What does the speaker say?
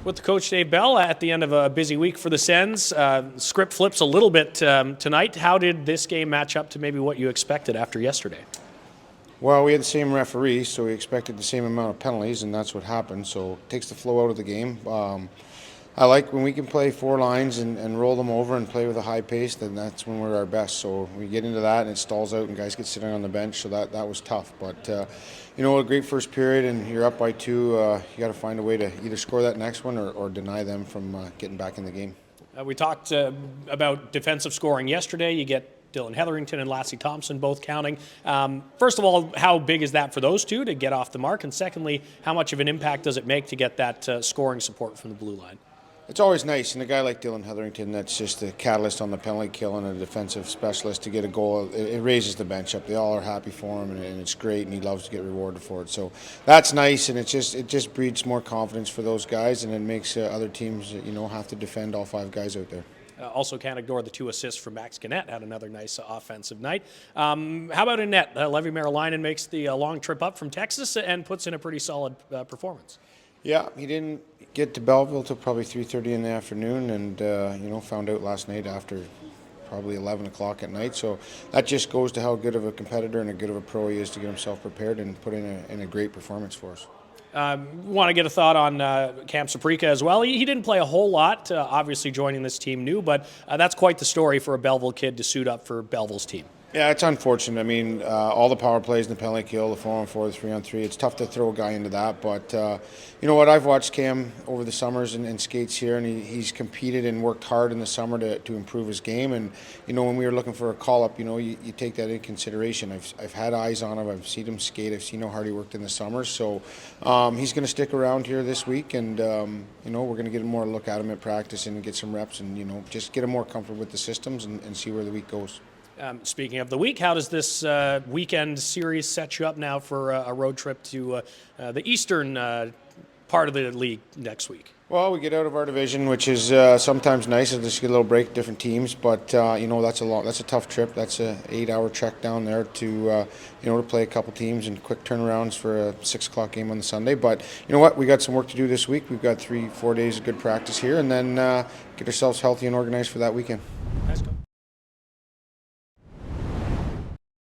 With the coach Dave Bell at the end of a busy week for the Sens, script flips a little bit tonight. How did this game match up to maybe what you expected after yesterday? Well, we had the same referee, so we expected the same amount of penalties, and that's what happened. So it takes the flow out of the game. I like when we can play four lines and roll them over and play with a high pace, then that's when we're our best. So we get into that and it stalls out and guys get sitting on the bench, so that was tough. But, a great first period and you're up by two. You got to find a way to either score that next one or deny them from getting back in the game. We talked about defensive scoring yesterday. You get Dylan Hetherington and Lassie Thompson both counting. First of all, how big is that for those two to get off the mark? And secondly, how much of an impact does it make to get that scoring support from the blue line? It's always nice, and a guy like Dylan Hetherington that's just a catalyst on the penalty kill and a defensive specialist to get a goal, it raises the bench up. They all are happy for him, and it's great, and he loves to get rewarded for it. So that's nice, and it just breeds more confidence for those guys, and it makes other teams have to defend all five guys out there. Also can't ignore the 2 assists from Max Gannett, had another nice offensive night. How about in net? Levi Marilainen makes the long trip up from Texas and puts in a pretty solid performance. Yeah, he didn't get to Belleville till probably 3:30 in the afternoon, and found out last night after probably 11 o'clock at night. So that just goes to how good of a competitor and a good of a pro he is to get himself prepared and put in a great performance for us. Want to get a thought on Cam Saprika as well. He didn't play a whole lot, obviously joining this team new, but that's quite the story for a Belleville kid to suit up for Belleville's team. Yeah, it's unfortunate. I mean, all the power plays and the penalty kill, the 4-on-4, the 3-on-3, it's tough to throw a guy into that. But you know what? I've watched Cam over the summers and skates here, and he's competed and worked hard in the summer to improve his game. And, when we were looking for a call-up, you take that into consideration. I've had eyes on him. I've seen him skate. I've seen how hard he worked in the summer. So he's going to stick around here this week, and, we're going to get more look at him at practice and get some reps and, just get him more comfortable with the systems and see where the week goes. Speaking of the week, how does this weekend series set you up now for a road trip to the eastern part of the league next week? Well, we get out of our division, which is sometimes nice to just get a little break, different teams. But that's a tough trip. That's an 8-hour trek down there to to play a couple teams and quick turnarounds for a 6 o'clock game on the Sunday. But you know what? We got some work to do this week. We've got 3-4 days of good practice here, and then get ourselves healthy and organized for that weekend. Nice.